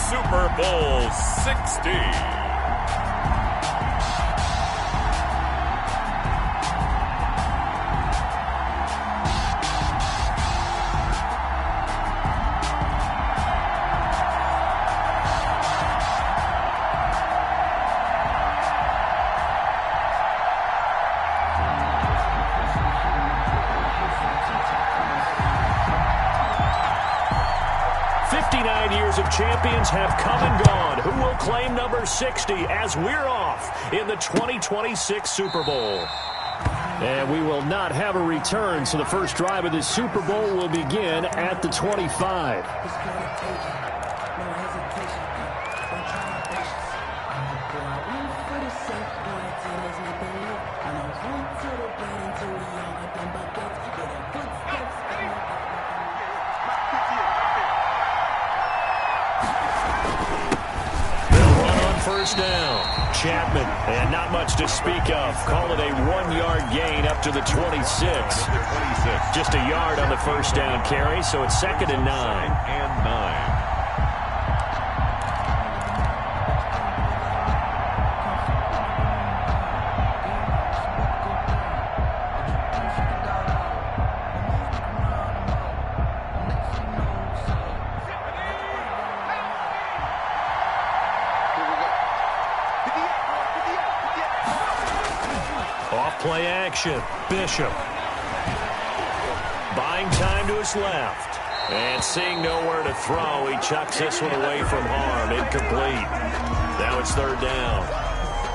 Super Bowl 60. 59 years of champions have come and gone. Who will claim number 60 as we're off in the 2026 Super Bowl? And we will not have a return, so the first drive of this Super Bowl will begin at the 25. First down, Chapman, and not much to speak of. Call it a 1-yard gain up to the 26. Just a yard on the first down carry, so it's 2nd and 9. Play action. Bishop. Buying time to his left. And seeing nowhere to throw, he chucks this one away from harm. Incomplete. Now it's 3rd down.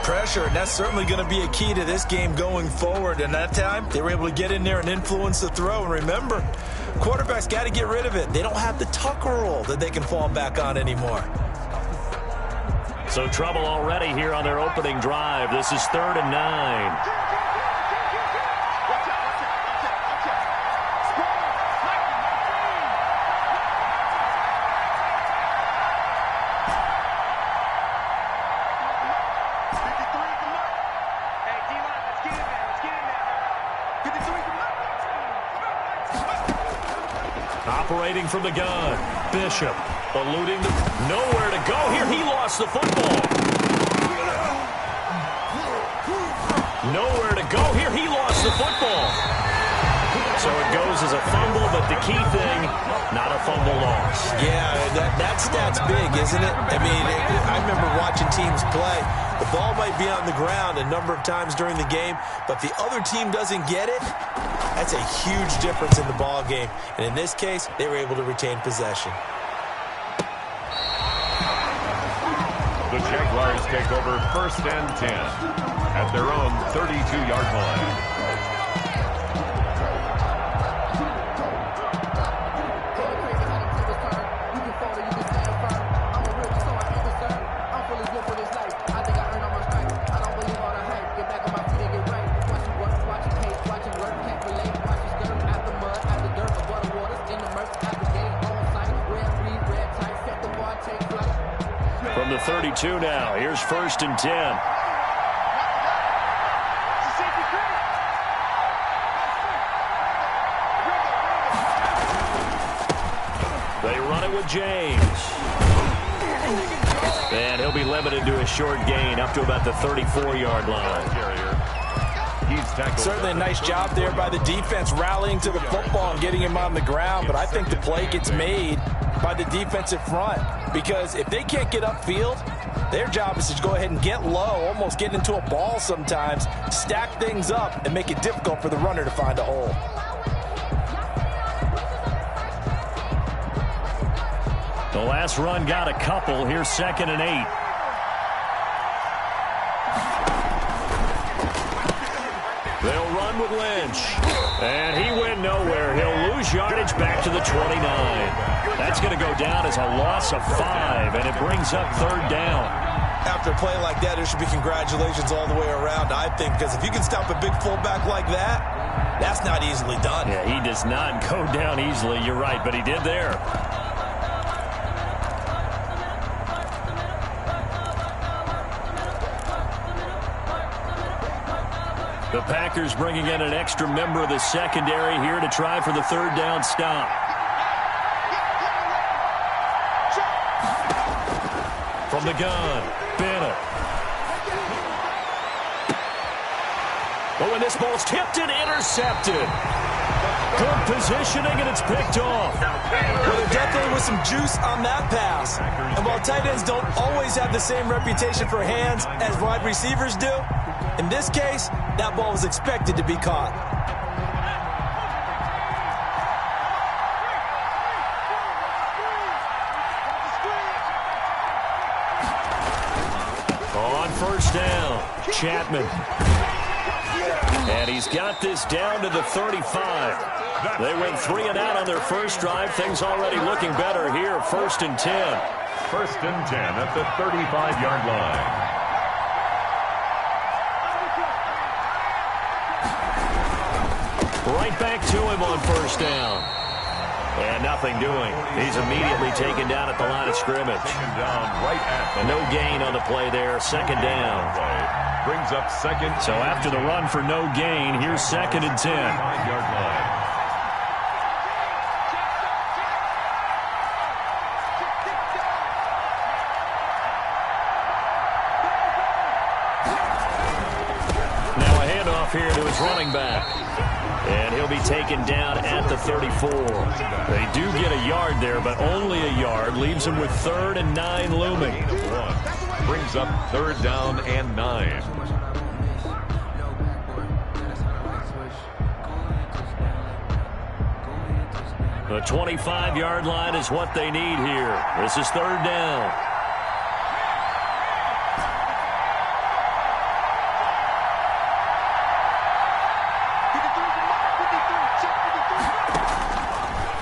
Pressure, and that's certainly going to be a key to this game going forward. And that time, they were able to get in there and influence the throw. And remember, quarterbacks got to get rid of it. They don't have the tuck rule that they can fall back on anymore. So trouble already here on their opening drive. This is 3rd and 9. Operating from the gun. Bishop eluding the... Nowhere to go here. He lost the football. Nowhere to go here. He lost the football. So it goes as a fumble, but the key thing, not a fumble loss. Yeah, that stat's big, isn't it? I mean, I remember watching teams play. The ball might be on the ground a number of times during the game, but if the other team doesn't get it, that's a huge difference in the ball game. And in this case, they were able to retain possession. The Jaguars take over 1st and 10 at their own 32-yard line. From the 32 now, here's 1st and 10. They run it with James. And he'll be limited to a short gain up to about the 34-yard line. Certainly a nice job there by the defense rallying to the football and getting him on the ground, but I think the play gets made by the defensive front, because if they can't get upfield, their job is to go ahead and get low, almost get into a ball sometimes, stack things up, and make it difficult for the runner to find a hole. The last run got a couple. Here's 2nd and 8. They'll run with Lynch. And he went nowhere. He'll lose yardage back to the 29. That's going to go down as a loss of 5, and it brings up 3rd down. After a play like that, there should be congratulations all the way around, I think, because if you can stop a big fullback like that, that's not easily done. Yeah, he does not go down easily. You're right, but he did there. The Packers bringing in an extra member of the secondary here to try for the 3rd down stop. From the gun, Bennett. But when this ball's tipped and intercepted. Good positioning, and it's picked off. Well, there definitely was some juice on that pass. And while tight ends don't always have the same reputation for hands as wide receivers do, in this case, that ball was expected to be caught. On first down, Chapman. And he's got this down to the 35. They went 3 and out on their first drive. Things already looking better here. 1st and 10. 1st and 10 at the 35-yard line. Right back to him on first down. And nothing doing. He's immediately taken down at the line of scrimmage. Taken down right at the no gain on the play there. 2nd down. Brings up 2nd. So after the run for no gain, here's 2nd and 10. 5-yard line. Now a handoff here to his running back. And he'll be taken down at the 34. They do get a yard there, but only a yard. Leaves him with 3rd and 9 looming. Brings up 3rd down and 9. The 25-yard line is what they need here. This is 3rd down.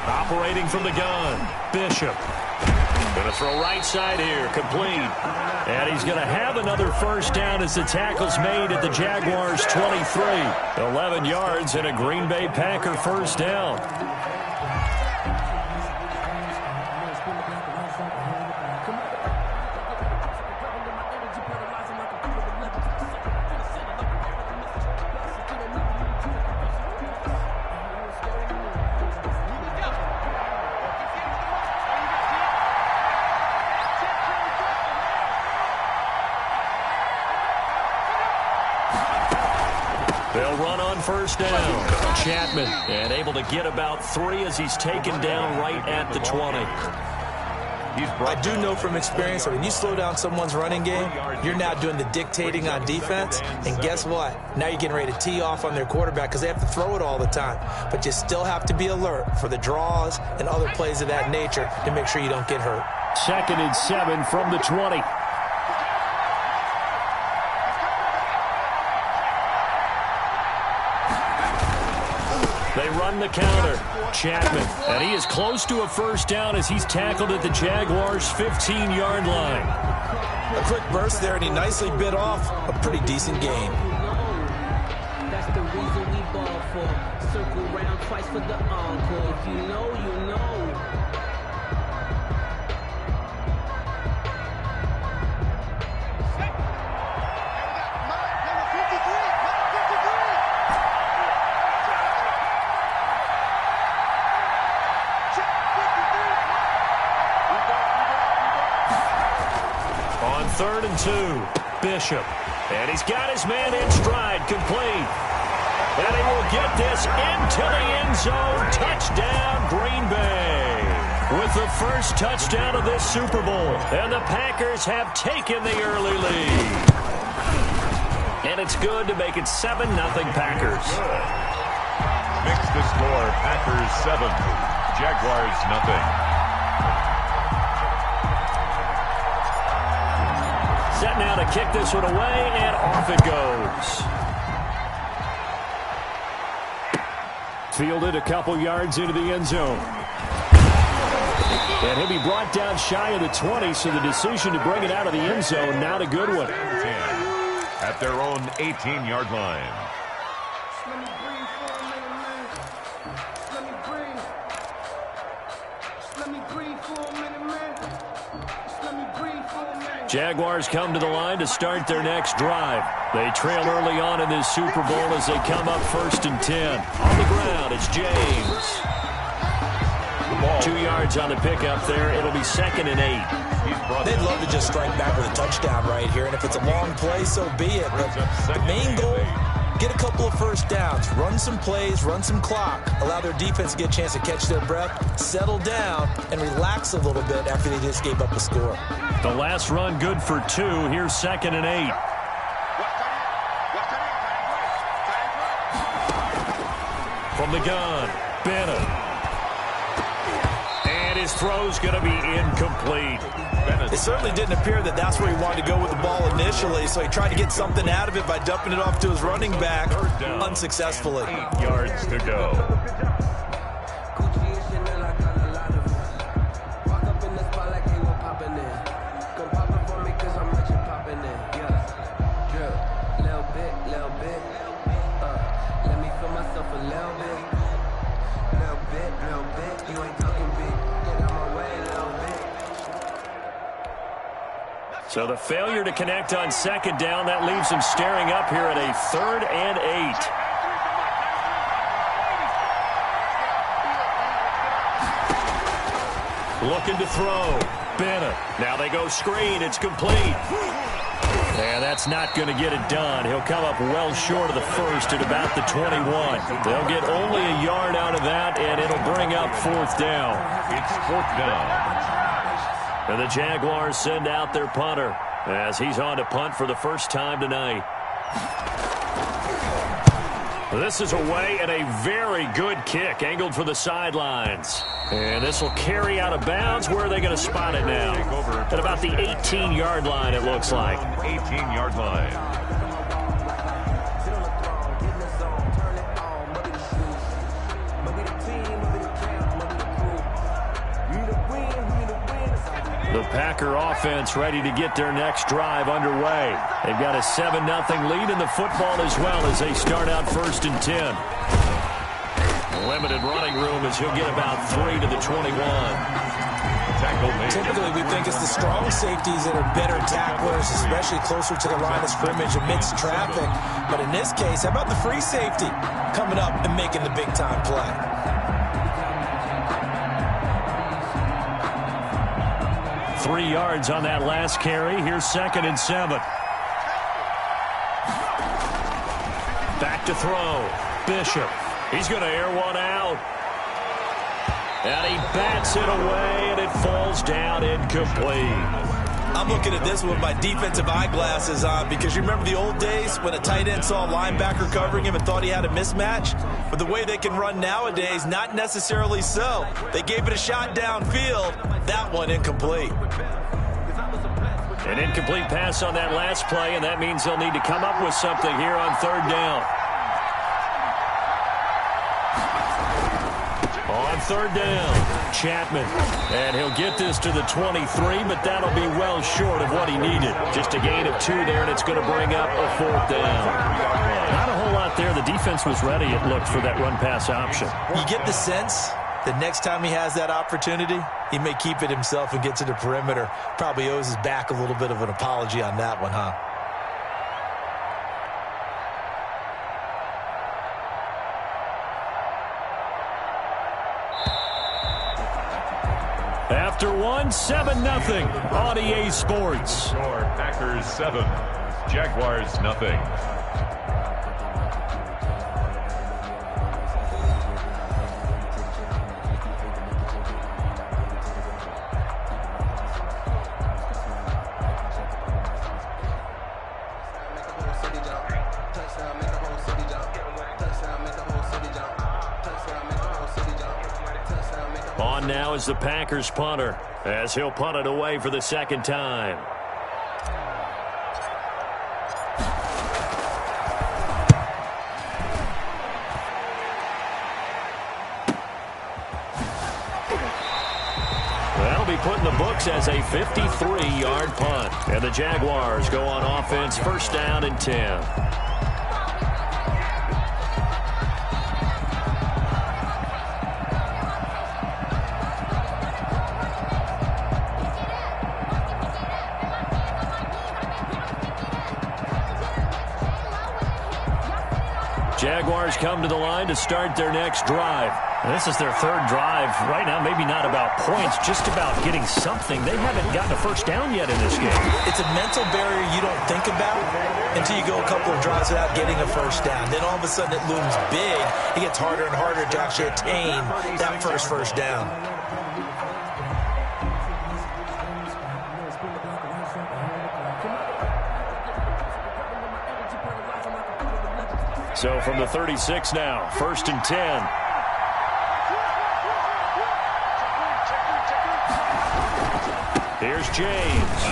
Operating from the gun, Bishop. Going to throw right side here, complete. And he's going to have another first down as the tackle's made at the Jaguars' 23. 11 yards and a Green Bay Packer first down. They'll run on first down. Chapman, and able to get about 3 as he's taken down right at the 20. I do know from experience that when you slow down someone's running game, you're now doing the dictating on defense. And guess what? Now you're getting ready to tee off on their quarterback because they have to throw it all the time. But you still have to be alert for the draws and other plays of that nature to make sure you don't get hurt. 2nd and 7 from the 20. They run the counter. Chapman. And he is close to a first down as he's tackled at the Jaguars' 15-yard line. A quick burst there, and he nicely bit off a pretty decent gain. That's the reason we ball for. Circle round twice for the encore. If you know, you know. On 3rd and 2, Bishop. And he's got his man in stride, complete. And he will get this into the end zone. Touchdown, Green Bay. With the first touchdown of this Super Bowl. And the Packers have taken the early lead. And it's good to make it 7-0 Packers. Mix the score, Packers 7, Jaguars 0. Set now to kick this one away, and off it goes. Fielded a couple yards into the end zone. And he'll be brought down shy of the 20, so the decision to bring it out of the end zone, not a good one. At their own 18-yard line. Jaguars come to the line to start their next drive. They trail early on in this Super Bowl as they come up 1st and 10. On the ground, it's James. ball. 2 yards on the pickup there. It'll be 2nd and 8. They'd love to just strike back with a touchdown right here, and if it's a long play, so be it. But the main goal, get a couple of first downs, run some plays, run some clock, allow their defense to get a chance to catch their breath, settle down, and relax a little bit after they just gave up a score. The last run good for 2. Here's 2nd and 8. From the gun, Bennett. And his throw's going to be incomplete. It certainly didn't appear that that's where he wanted to go with the ball initially, so he tried to get something out of it by dumping it off to his running back unsuccessfully. 8 yards to go. So the failure to connect on 2nd down, that leaves him staring up here at a 3rd and 8. Looking to throw. Bennett. Now they go screen. It's complete. And that's not going to get it done. He'll come up well short of the first at about the 21. They'll get only a yard out of that, and it'll bring up 4th down. It's 4th down. And the Jaguars send out their punter as he's on to punt for the first time tonight. This is away and a very good kick angled for the sidelines. And this will carry out of bounds. Where are they going to spot it now? At about the 18-yard line, it looks like. 18-yard line. The Packer offense ready to get their next drive underway. They've got a 7-0 lead in the football as well as they start out 1st and 10. Limited running room as he'll get about 3 to the 21. Typically, we think it's the strong safeties that are better tacklers, especially closer to the line of scrimmage amidst traffic. But in this case, how about the free safety coming up and making the big-time play? 3 yards on that last carry. Here's 2nd and 7. Back to throw. Bishop. He's going to air one out. And he bats it away, and it falls down incomplete. I'm looking at this with my defensive eyeglasses on because you remember the old days when a tight end saw a linebacker covering him and thought he had a mismatch? But the way they can run nowadays, not necessarily so. They gave it a shot downfield. That one incomplete. An incomplete pass on that last play, and that means they'll need to come up with something here on 3rd down. On 3rd down, Chapman. And he'll get this to the 23, but that'll be well short of what he needed. Just a gain of 2 there, and it's going to bring up a 4th down. Not a whole lot there. The defense was ready, it looked, for that run-pass option. You get the sense that next time he has that opportunity, he may keep it himself and get to the perimeter. Probably owes his back a little bit of an apology on that one, huh? After one, 7-0 on EA Sports. Score, Packers 7, Jaguars 0. On now is the Packers punter as he'll punt it away for the 2nd time. That'll be put in the books as a 53-yard punt. And the Jaguars go on offense 1st down and 10. Jaguars come to the line to start their next drive. This is their third drive. Right now, maybe not about points, just about getting something. They haven't gotten a first down yet in this game. It's a mental barrier you don't think about until you go a couple of drives without getting a first down. Then all of a sudden it looms big. It gets harder and harder to actually attain that first down. So from the 36 now, 1st and 10. Here's James.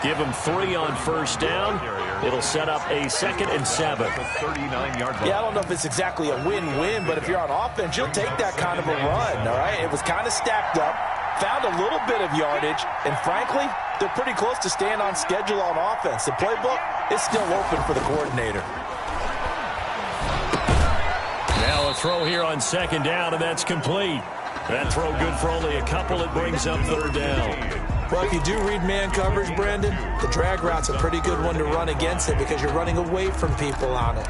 Give him 3 on first down. It'll set up a 2nd and 7. 39-yard line. Yeah, I don't know if it's exactly a win-win, but if you're on offense, you'll take that kind of a run, all right? It was kind of stacked up, found a little bit of yardage, and frankly, they're pretty close to staying on schedule on offense. The playbook is still open for the coordinator. Now a throw here on 2nd down, and that's complete. That throw good for only a couple. It brings up 3rd down. Well, if you do read man coverage, Brandon, the drag route's a pretty good one to run against it because you're running away from people on it.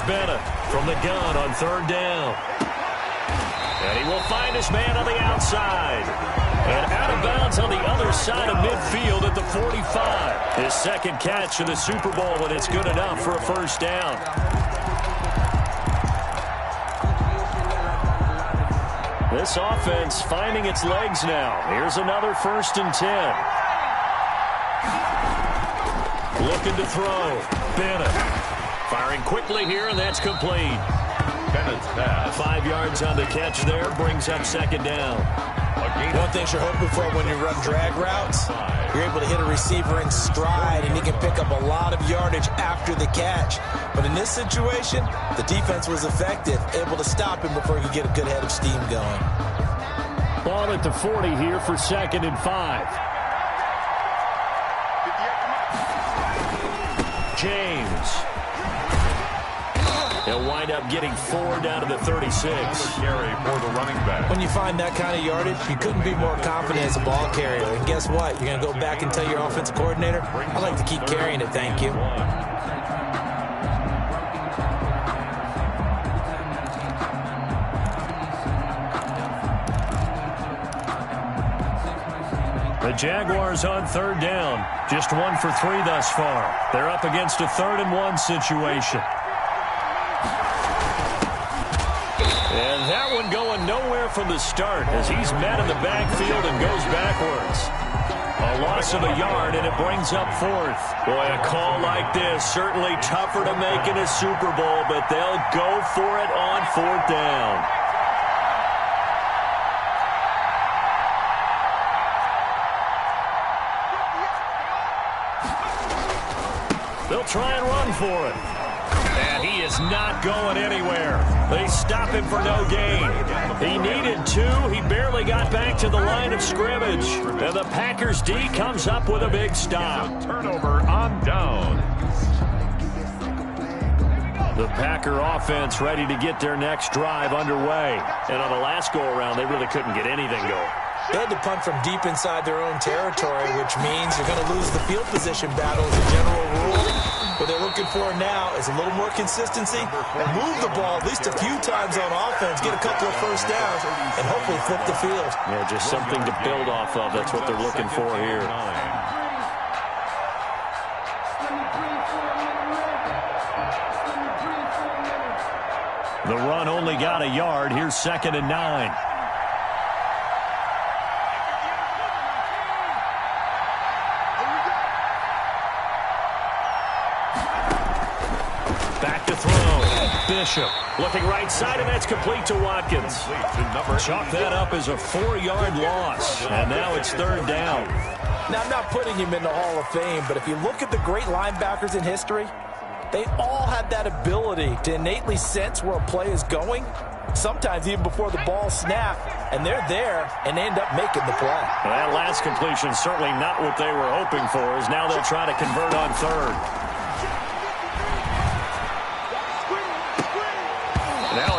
Bennett from the gun on 3rd down. And he will find his man on the outside. And out of bounds on the other side of midfield at the 45. His 2nd catch in the Super Bowl, and it's good enough for a first down. This offense finding its legs now. Here's another 1st and 10. Looking to throw. Bennett. Firing quickly here, and that's complete. Bennett's pass. 5 yards on the catch there, brings up 2nd down. One thing you're hoping for when you run drag routes, you're able to hit a receiver in stride, and he can pick up a lot of yardage after the catch. But in this situation, the defense was effective, able to stop him before he could get a good head of steam going. Ball at the 40 here for 2nd and 5. James. He'll wind up getting 4 down to the 36. Carry for the running back. When you find that kind of yardage, you couldn't be more confident as a ball carrier. And guess what? You're going to go back and tell your offensive coordinator, I'd like to keep carrying it, thank you. The Jaguars on 3rd down. Just 1 for 3 thus far. They're up against a 3rd and 1 situation. And that one going nowhere from the start as he's met in the backfield and goes backwards. A loss of a yard, and it brings up 4th. Boy, a call like this, certainly tougher to make in a Super Bowl, but they'll go for it on 4th down. They'll try and run for it. And he is not going anywhere. They stop him for no gain. He needed 2. He barely got back to the line of scrimmage. And the Packers D comes up with a big stop. Turnover on down. The Packer offense ready to get their next drive underway. And on the last go-around, they really couldn't get anything going. They had to punt from deep inside their own territory, which means you're going to lose the field position battle as a general rule. What they're looking for now is a little more consistency, move the ball at least a few times on offense, get a couple of first downs, and hopefully flip the field. Yeah, just something to build off of. That's what they're looking for here. The run only got a yard. Here's 2nd and 9. Back to throw. Bishop looking right side, and that's complete to Watkins. Chalk that up as a 4-yard loss, and now it's 3rd down. Now, I'm not putting him in the Hall of Fame, but if you look at the great linebackers in history, they all had that ability to innately sense where a play is going, sometimes even before the ball snapped, and they're there and they end up making the play. Well, that last completion certainly not what they were hoping for, as now they'll try to convert on 3rd.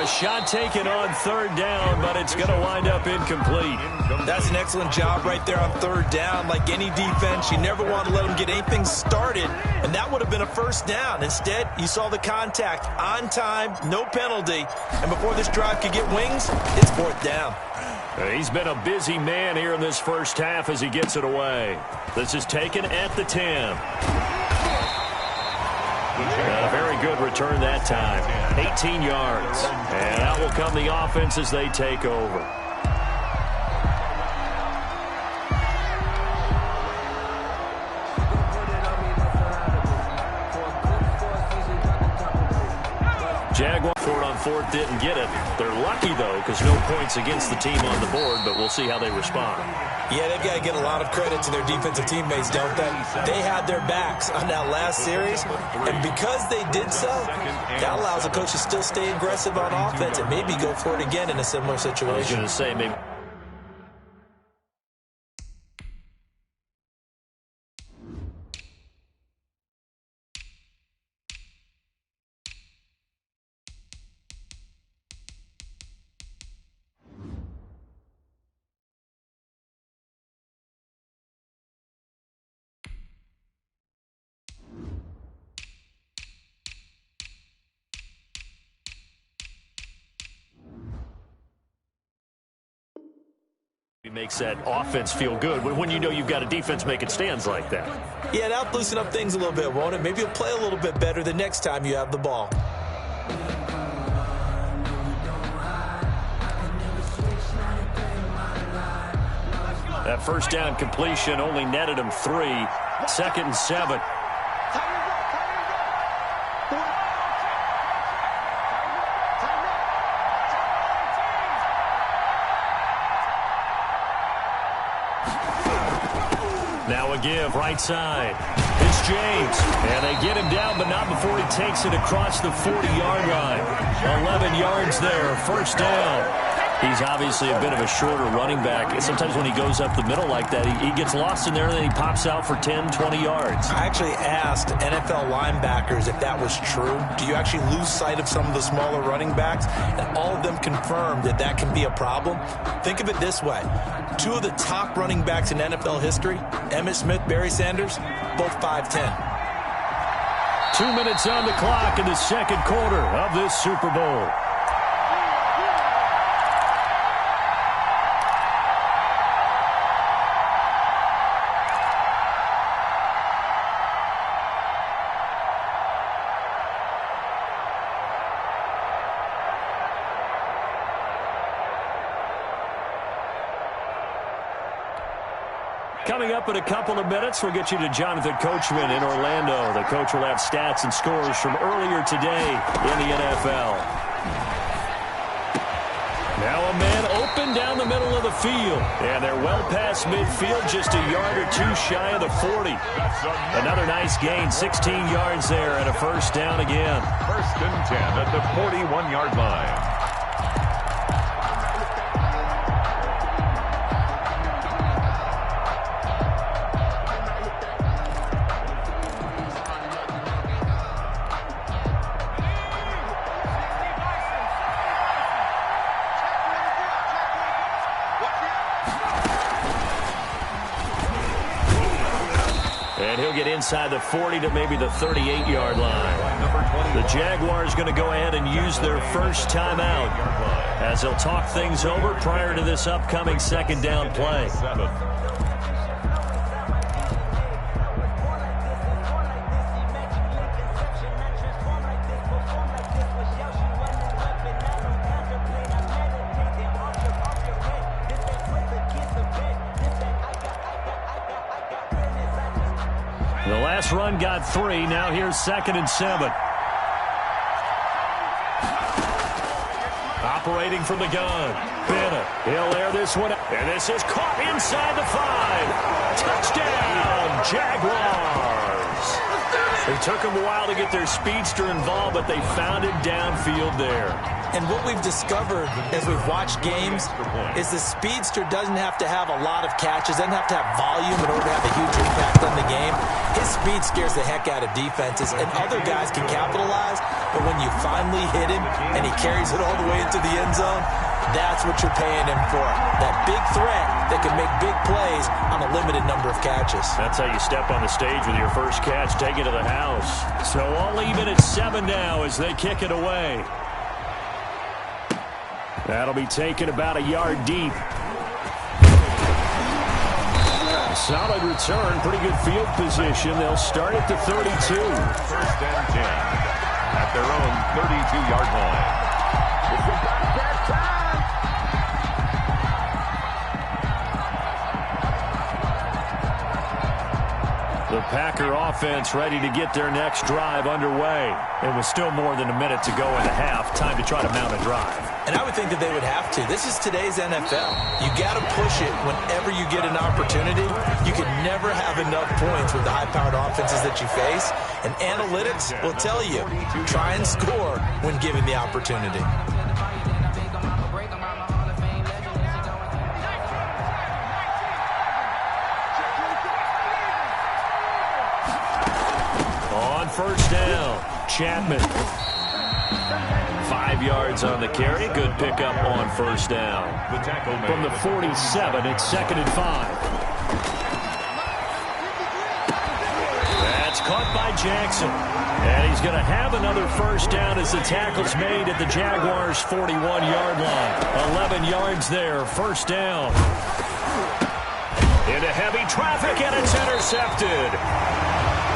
A shot taken on third down, but it's going to wind up incomplete. That's an excellent job right there on third down. Like any defense, you never want to let them get anything started, and that would have been a first down. Instead, you saw the contact on time, no penalty, and before this drive could get wings, it's fourth down. He's been a busy man here in this first half as he gets it away. This is taken at the 10. A very good return that time. 18 yards. And out will come the offense as they take over. Jaguar for it on fourth, didn't get it. They're lucky, though, because no points against the team on the board, but we'll see how they respond. Yeah, they've got to get a lot of credit to their defensive teammates, don't they? They had their backs on that last series, and because they did so, that allows the coach to still stay aggressive on offense and maybe go for it again in a similar situation. I was going to say, maybe. Makes that offense feel good when you know you've got a defense making stands like that. Yeah, that'll loosen up things a little bit, won't it? Maybe you'll play a little bit better the next time you have the ball. That first down completion only netted him 3. 2nd and 7. Now a give, right side. It's James. And they get him down, but not before he takes it across the 40-yard line. 11 yards there, first down. He's obviously a bit of a shorter running back. Sometimes when he goes up the middle like that, he gets lost in there, and then he pops out for 10, 20 yards. I actually asked NFL linebackers if that was true. Do you actually lose sight of some of the smaller running backs? And all of them confirmed that that can be a problem. Think of it this way. 2 of the top running backs in NFL history, Emmitt Smith, Barry Sanders, both 5'10". 2 minutes on the clock in the second quarter of this Super Bowl. Coming up in a couple of minutes, we'll get you to Jonathan Coachman in Orlando. The coach will have stats and scores from earlier today in the NFL. Now a man open down the middle of the field. And they're well past midfield, just a yard or 2 shy of the 40. Another nice gain, 16 yards there, and a first down again. 1st and 10 at the 41-yard line. And he'll get inside the 40 to maybe the 38-yard line. The Jaguars going to go ahead and use their first timeout as they'll talk things over prior to this upcoming second down play. The last run got 3. Now here's 2nd and 7. Operating from the gun. Bennett. He'll air this one. And this is caught inside the 5. Touchdown, Jaguars. It took them a while to get their speedster involved, but they found him downfield there. And what we've discovered as we've watched games is the speedster doesn't have to have a lot of catches, doesn't have to have volume in order to have a huge impact on the game. His speed scares the heck out of defenses, and other guys can capitalize but when you finally hit him and he carries it all the way into the end zone, that's what you're paying him for. That big threat that can make big plays on a limited number of catches. That's how you step on the stage with your first catch, take it to the house. So all even at 7 now as they kick it away. That'll be taken about a yard deep. Solid return, pretty good field position. They'll start at the 32. First and 10 at their own 32-yard line. It's about that time. The Packer offense ready to get their next drive underway. It was still more than a minute to go in the half. Time to try to mount a drive. And I would think that they would have to. This is today's NFL. You got to push it whenever you get an opportunity. You can never have enough points with the high-powered offenses that you face. And analytics will tell you, try and score when given the opportunity. On first down, Chapman. 5 yards on the carry. Good pickup on first down. From the 47, it's 2nd and 5. That's caught by Jackson. And he's going to have another first down as the tackle's made at the Jaguars' 41-yard line. 11 yards there, first down. Into heavy traffic, and it's intercepted.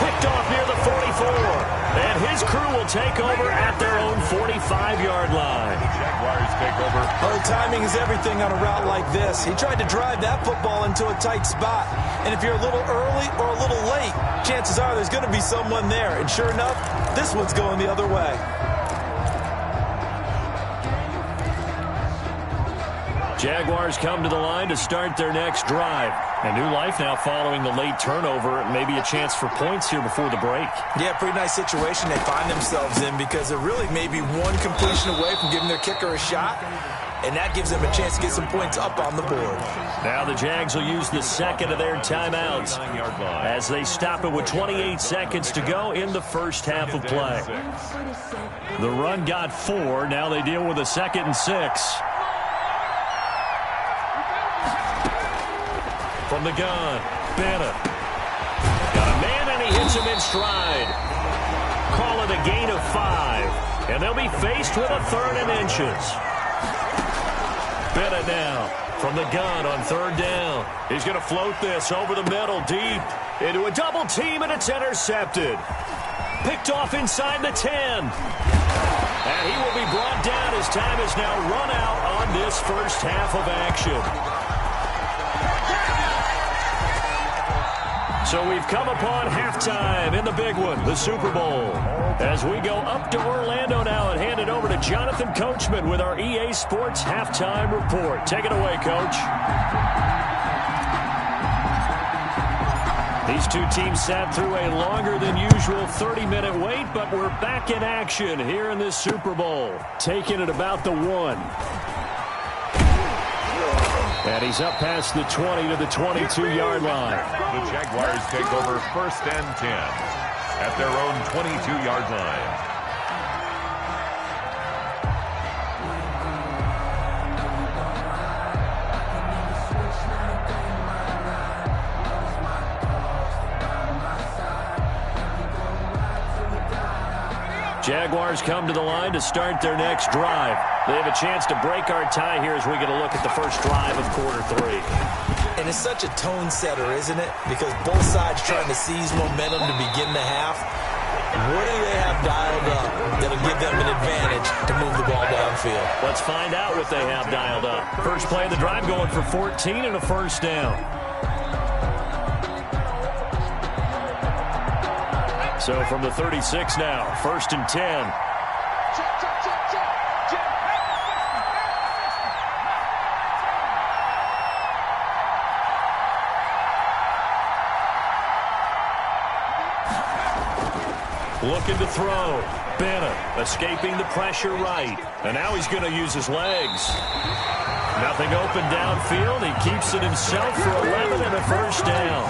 Picked off near the 44. And his crew will take over at their own 45-yard line. The Jaguars take over. Oh, timing is everything on a route like this. He tried to drive that football into a tight spot. And if you're a little early or a little late, chances are there's going to be someone there. And sure enough, this one's going the other way. Jaguars come to the line to start their next drive. A new life now following the late turnover. Maybe a chance for points here before the break. Yeah, pretty nice situation they find themselves in because they're really maybe one completion away from giving their kicker a shot. And that gives them a chance to get some points up on the board. Now the Jags will use the second of their timeouts as they stop it with 28 seconds to go in the first half of play. The run got 4. Now they deal with a 2nd and 6. From the gun, Bennett. Got a man, and he hits him in stride. Call it a gain of 5. And they'll be faced with a 3rd and inches. Bennett now from the gun on 3rd down. He's going to float this over the middle, deep. Into a double team, and it's intercepted. Picked off inside the 10. And he will be brought down as time is now run out on this first half of action. So we've come upon halftime in the big one, the Super Bowl. As we go up to Orlando now and hand it over to Jonathan Coachman with our EA Sports Halftime Report. Take it away, Coach. These two teams sat through a longer than usual 30-minute wait, but we're back in action here in this Super Bowl. Taking it about the 1. And he's up past the 20 to the 22-yard line. The Jaguars take over 1st and 10 at their own 22-yard line. Jaguars come to the line to start their next drive. They have a chance to break our tie here as we get a look at the first drive of quarter 3. And it's such a tone setter, isn't it? Because both sides trying to seize momentum to begin the half. What do they have dialed up that'll give them an advantage to move the ball downfield? Let's find out what they have dialed up. First play of the drive going for 14 and a first down. So from the 36 now, 1st and 10. Looking to throw. Bennett escaping the pressure right. And now he's going to use his legs. Nothing open downfield. He keeps it himself for 11 and a first down.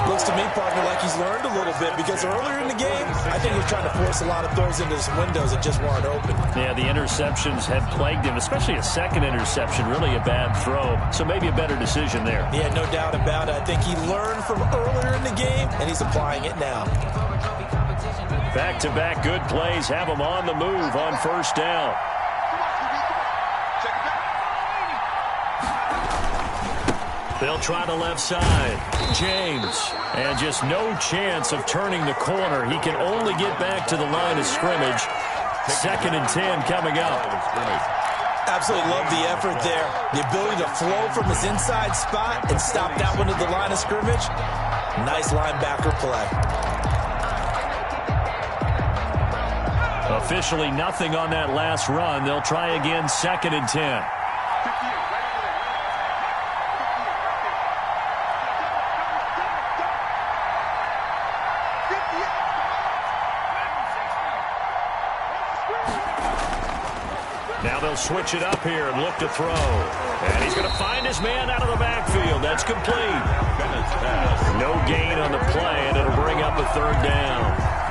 Looks to me, partner, like he's learned a little bit because earlier in the game, I think he was trying to force a lot of throws into his windows that just weren't open. Yeah, the interceptions had plagued him, especially a second interception, really a bad throw. So maybe a better decision there. Yeah, no doubt about it. I think he learned from earlier in the game, and he's applying it now. Back-to-back good plays have him on the move on first down. They'll try the left side. James. And just no chance of turning the corner. He can only get back to the line of scrimmage. 2nd and 10 coming up. Absolutely love the effort there. The ability to flow from his inside spot and stop that one at the line of scrimmage. Nice linebacker play. Officially nothing on that last run. They'll try again 2nd and 10. Now they'll switch it up here and look to throw. And he's going to find his man out of the backfield. That's complete. No gain on the play, and it'll bring up a 3rd down.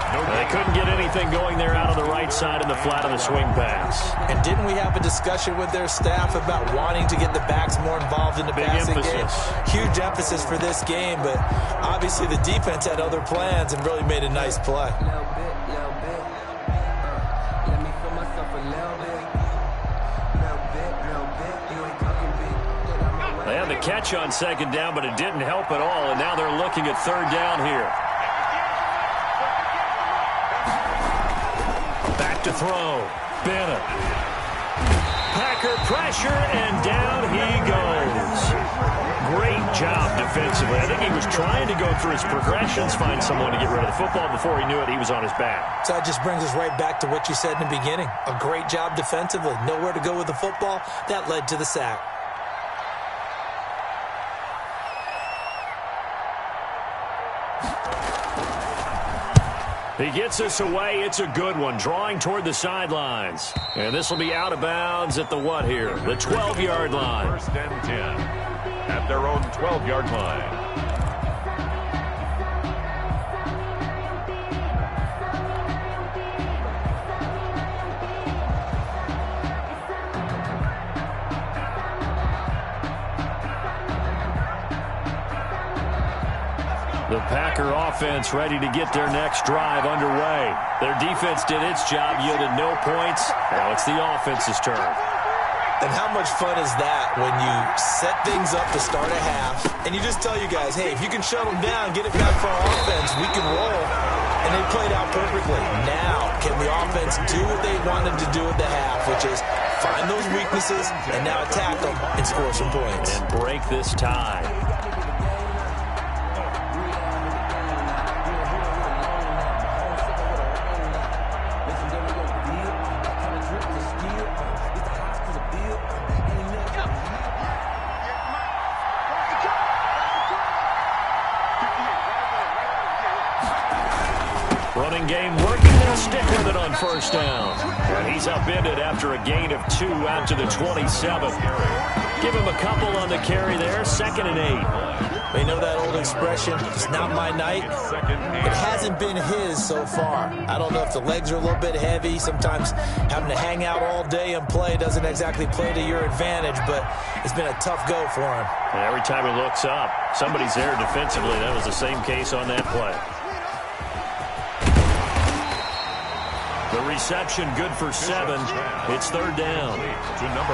They couldn't get anything going there out of the right side in the flat of the swing pass. And didn't we have a discussion with their staff about wanting to get the backs more involved in the passing game? Huge emphasis for this game, but obviously the defense had other plans and really made a nice play. They had the catch on 2nd down, but it didn't help at all, and now they're looking at 3rd down here. Back to throw. Bennett. Packer pressure, and down he goes. Great job defensively. I think he was trying to go through his progressions, find someone to get rid of the football. Before he knew it, he was on his back. So that just brings us right back to what you said in the beginning. A great job defensively. Nowhere to go with the football. That led to the sack. He gets us away. It's a good one. Drawing toward the sidelines. And this will be out of bounds at the what here? The 12-yard line. 1st and 10 at their own 12-yard line. The Packer offense ready to get their next drive underway. Their defense did its job, yielded no points. Now it's the offense's turn. And how much fun is that when you set things up to start a half, and you just tell you guys, hey, if you can shut them down, get it back for our offense, we can roll. And they played out perfectly. Now, can the offense do what they wanted to do at the half, which is find those weaknesses and now attack them and score some points. And break this tie. Running game working. They'll stick with it on 1st down. And he's upended after a gain of 2 out to the 27. Give him a couple on the carry there. 2nd and 8. You know that old expression, it's not my night. It hasn't been his so far. I don't know if the legs are a little bit heavy. Sometimes having to hang out all day and play doesn't exactly play to your advantage, but it's been a tough go for him. And every time he looks up, somebody's there defensively. That was the same case on that play. The reception good for 7. It's 3rd down.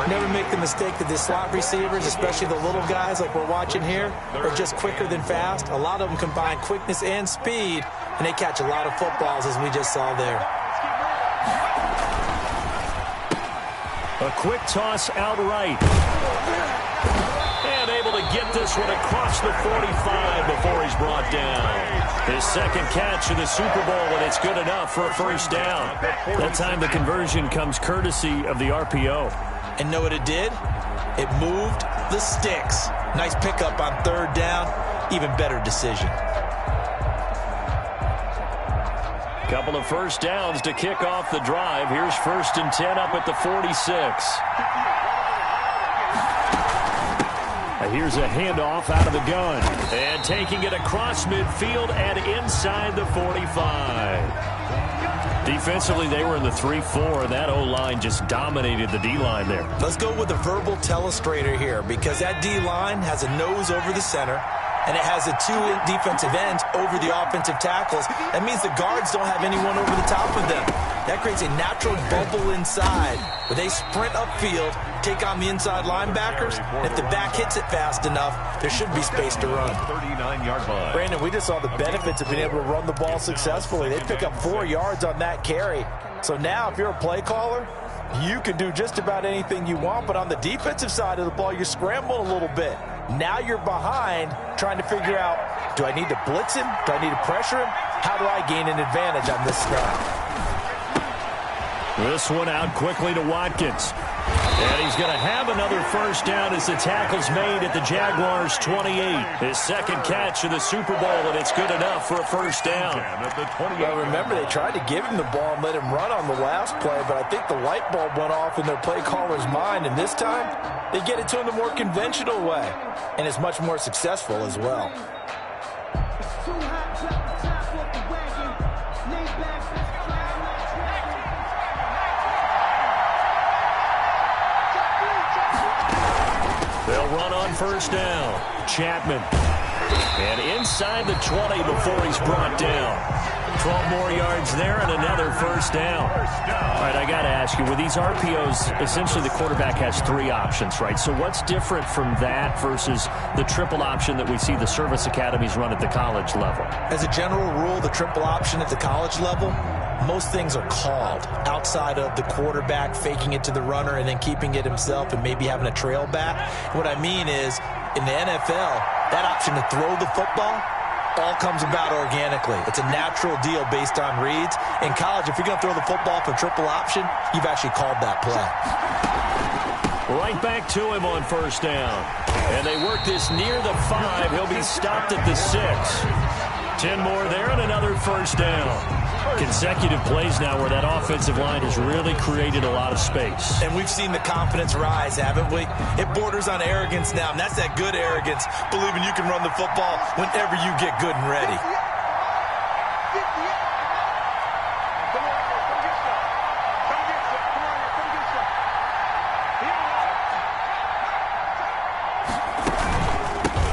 Never make the mistake that the slot receivers, especially the little guys like we're watching here, are just quicker than fast. A lot of them combine quickness and speed, and they catch a lot of footballs as we just saw there. A quick toss outright. And able to get this one across the 45 before he's brought down. His 2nd catch in the Super Bowl, and it's good enough for a 1st down. That time the conversion comes courtesy of the RPO. And know what it did? It moved the sticks. Nice pickup on 3rd down. Even better decision. Couple of 1st downs to kick off the drive. Here's 1st and 10 up at the 46. Here's a handoff out of the gun. And taking it across midfield and inside the 45. Defensively, they were in the 3-4. That O-line just dominated the D-line there. Let's go with a verbal telestrator here because that D-line has a nose over the center, and it has a two defensive ends over the offensive tackles. That means the guards don't have anyone over the top of them. That creates a natural bubble inside where they sprint upfield, take on the inside linebackers. And if the back hits it fast enough, there should be space to run. 39-yard line. Brandon, we just saw the benefits of being able to run the ball successfully. They pick up 4 yards on that carry. So now if you're a play caller, you can do just about anything you want. But on the defensive side of the ball, you're scrambling a little bit. Now you're behind trying to figure out, do I need to blitz him? Do I need to pressure him? How do I gain an advantage on this snap? This one out quickly to Watkins. And he's going to have another first down as the tackle's made at the Jaguars' 28. His second catch of the Super Bowl, and it's good enough for a first down. Well, remember, they tried to give him the ball and let him run on the last play, but I think the light bulb went off in their play caller's mind, and this time they get it to him the more conventional way, and it's much more successful as well. They'll run on first down. Chapman. And inside the 20 before he's brought down. 12 more yards there and another first down. All right, I got to ask you, with these RPOs, essentially the quarterback has 3 options, right? So what's different from that versus the triple option that we see the service academies run at the college level? As a general rule, the triple option at the college level, most things are called outside of the quarterback faking it to the runner and then keeping it himself and maybe having a trail back. What I mean is, in the NFL, that option to throw the football all comes about organically. It's a natural deal based on reads. In college, if you're going to throw the football for triple option, you've actually called that play. Right back to him on first down. And they work this near the 5. He'll be stopped at the 6. 10 more there and another first down. Consecutive plays now where that offensive line has really created a lot of space. And we've seen the confidence rise, haven't we? It borders on arrogance now, and that's that good arrogance, believing you can run the football whenever you get good and ready.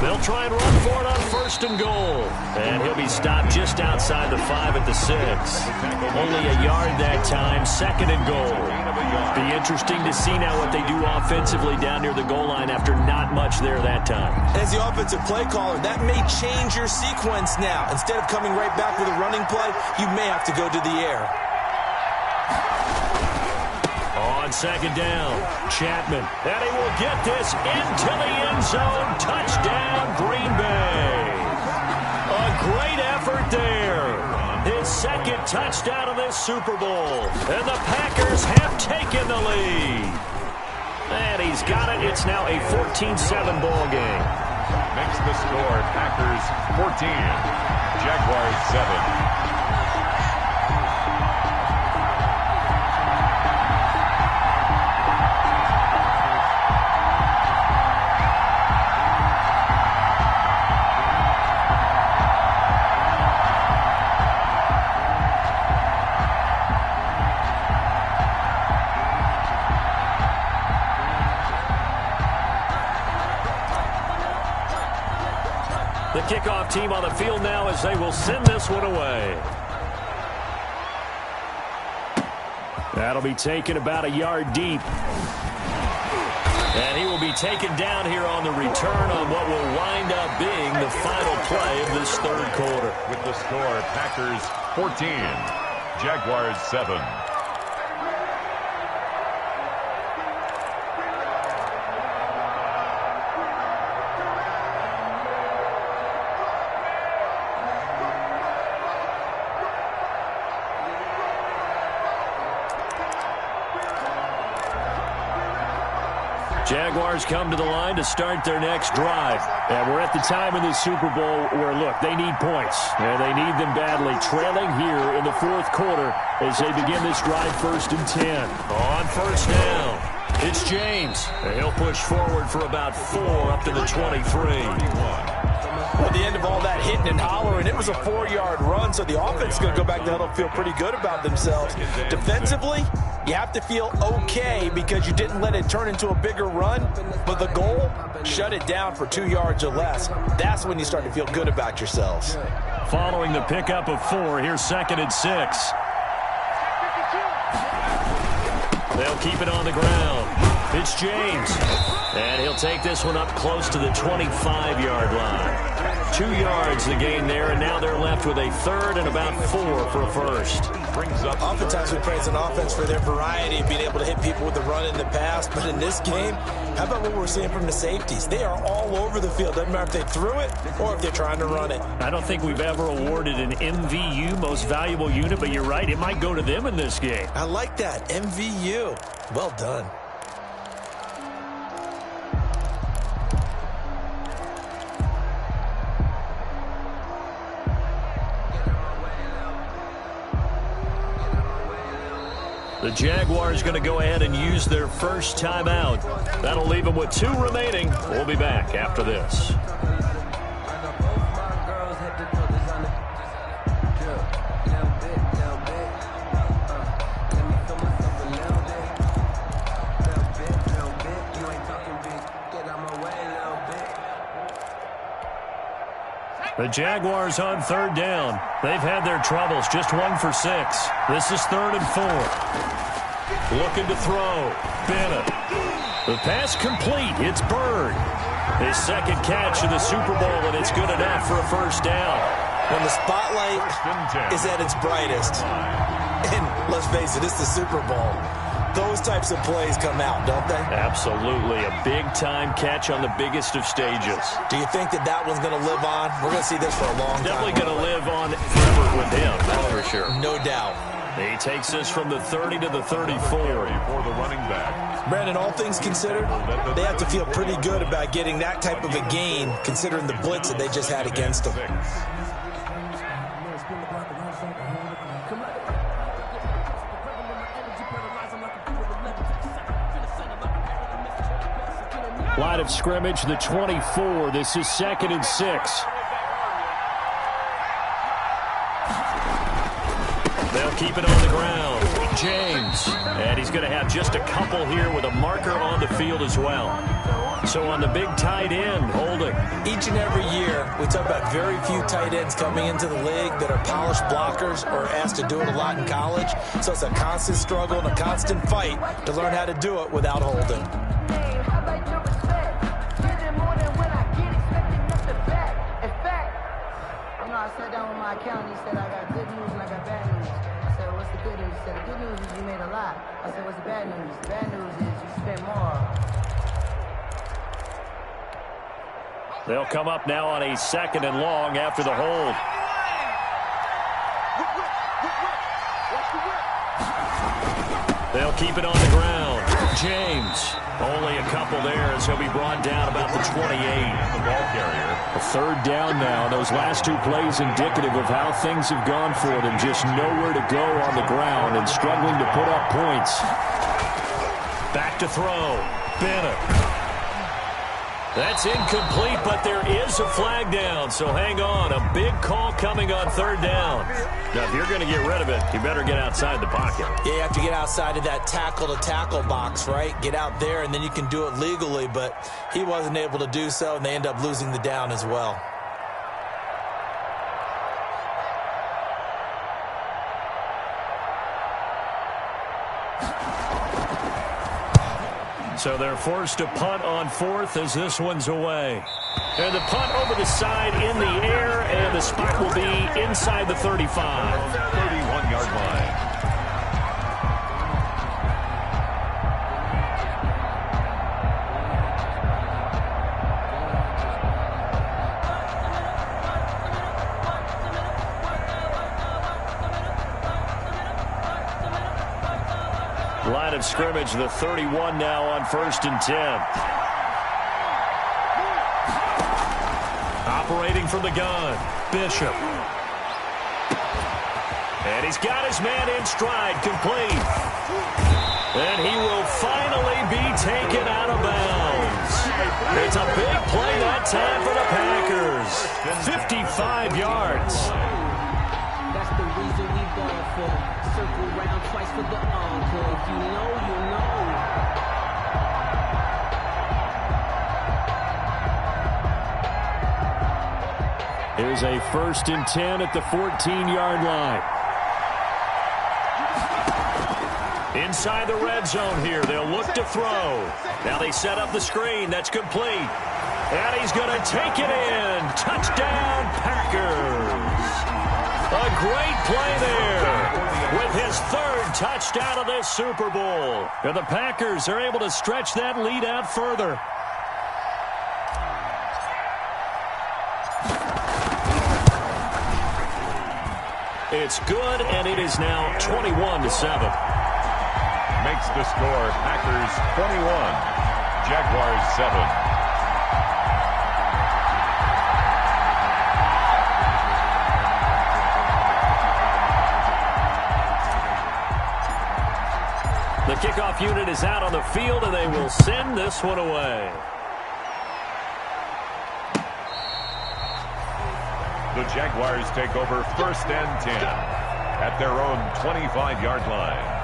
They'll try and run for it on first and goal. And he'll be stopped just outside the 5 at the 6. Only a yard that time, second and goal. Be interesting to see now what they do offensively down near the goal line after not much there that time. As the offensive play caller, that may change your sequence now. Instead of coming right back with a running play, you may have to go to the air. On second down, Chapman. And he will get this into the end zone. Touchdown, Green Bay. A great effort there. His second touchdown of this Super Bowl. And the Packers have taken the lead. And he's got it. It's now a 14-7 ball game. Makes the score Packers 14, Jaguars 7. The kickoff team on the field now as they will send this one away. That'll be taken about a yard deep. And he will be taken down here on the return on what will wind up being the final play of this third quarter. With the score, Packers 14, Jaguars 7. Jaguars come to the line to start their next drive. And we're at the time in the Super Bowl where, look, they need points. And they need them badly. Trailing here in the fourth quarter as they begin this drive 1st and 10. On first down, It's James. And he'll push forward for about 4 up to the 23. Well, at the end of all that hitting and hollering, it was a 4-yard run, so the offense is going to go back to huddle, feel pretty good about themselves. Defensively, you have to feel okay because you didn't let it turn into a bigger run, but the goal, shut it down for 2 yards or less. That's when you start to feel good about yourselves. Following the pickup of 4, here's 2nd and 6. They'll keep it on the ground. It's James. And he'll take this one up close to the 25-yard line. 2 yards the gain there, and now they're left with a 3rd and about 4 for a first. Brings up. Oftentimes we praise an offense for their variety of being able to hit people with the run in the pass, but in this game, how about what we're seeing from the safeties? They are all over the field. Doesn't matter if they threw it or if they're trying to run it. I don't think we've ever awarded an MVU, most valuable unit, but you're right, it might go to them in this game. I like that, MVU. Well done. The Jaguars going to go ahead and use their first timeout. That'll leave them with 2 remaining. We'll be back after this. The Jaguars on 3rd down. They've had their troubles, just 1 for 6. This is 3rd and 4. Looking to throw. Bennett. The pass complete. It's Bird. His 2nd catch in the Super Bowl, and it's good enough for a first down. When the spotlight is at its brightest, and let's face it, it's the Super Bowl, those types of plays come out, don't they? Absolutely. A big-time catch on the biggest of stages. Do you think that that one's going to live on? We're going to see this for a long time. Definitely going to live on forever with him, that's for sure. No doubt. He takes this from the 30 to the 34. For the running back. Brandon, all things considered, they have to feel pretty good about getting that type of a gain, considering the blitz that they just had against them. Line of scrimmage, the 24. This is 2nd and 6. They'll keep it on the ground. James. And he's going to have just a couple here with a marker on the field as well. So on the big tight end, holding. Each and every year, we talk about very few tight ends coming into the league that are polished blockers or asked to do it a lot in college. So it's a constant struggle and a constant fight to learn how to do it without holding. I sat down with my accountant. He said, I got good news and I got bad news. I said, what's the good news? He said, the good news is you made a lot. I said, what's the bad news? The bad news is you spent more. They'll come up now on a 2nd and long after the hold. They'll keep it on the ground. James. Only a couple there as he'll be brought down about the 28. The ball carrier. A 3rd down now. Those last 2 plays indicative of how things have gone for them. Just nowhere to go on the ground and struggling to put up points. Back to throw. Bennett. That's incomplete, but there is a flag down, so hang on. A big call coming on 3rd down. Now, if you're going to get rid of it, you better get outside the pocket. Yeah, you have to get outside of that tackle-to-tackle box, right? Get out there, and then you can do it legally, but he wasn't able to do so, and they end up losing the down as well. So they're forced to punt on 4th as this one's away. And the punt over the side in the air, and the spot will be inside the 35. 31-yard line. Line of scrimmage, the 31 now on 1st and 10. Operating from the gun, Bishop. And he's got his man in stride, complete. And he will finally be taken out of bounds. It's a big play that time for the Packers. 55 yards. That's the reason we ball for. Circle round twice for the encore. If you know, you know. Here's a 1st and 10 at the 14-yard line. Inside the red zone here. They'll look to throw. Now they set up the screen. That's complete. And he's going to take it in. Touchdown, Packers. A great play there with his 3rd touchdown of this Super Bowl. And the Packers are able to stretch that lead out further. It's good, and it is now 21-7. Makes the score Packers 21, Jaguars 7. The kickoff unit is out on the field, and they will send this one away. The Jaguars take over 1st and 10 at their own 25-yard line.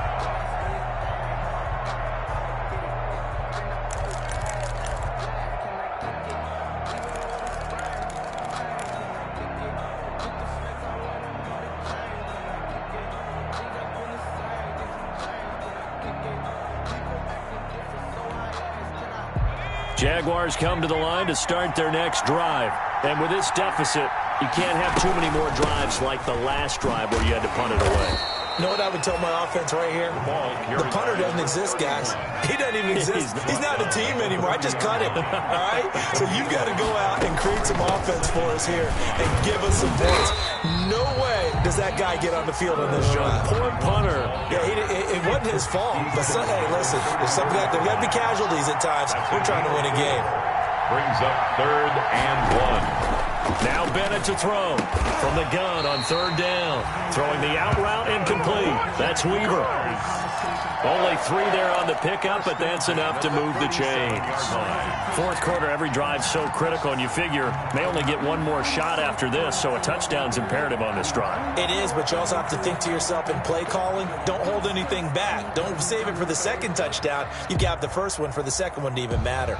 Jaguars come to the line to start their next drive. And with this deficit, you can't have too many more drives like the last drive where you had to punt it away. You know what I would tell my offense right here? The punter doesn't exist, guys. He doesn't even exist. He's not a team anymore. I just cut him, all right? So you've got to go out and create some offense for us here and give us some points. No way does that guy get on the field on this drive. Poor punter. Yeah, it wasn't his fault. But, hey, listen, there's got to be casualties at times. We're trying to win a game. Brings up 3rd and 1. Now Bennett to throw from the gun on 3rd down. Throwing the out route incomplete. That's Weaver. Only 3 there on the pickup, but that's enough to move the chains. 4th quarter, every drive's so critical, and you figure they only get one more shot after this, so a touchdown's imperative on this drive. It is, but you also have to think to yourself in play calling, don't hold anything back. Don't save it for the 2nd touchdown. You got the first one for the second one to even matter.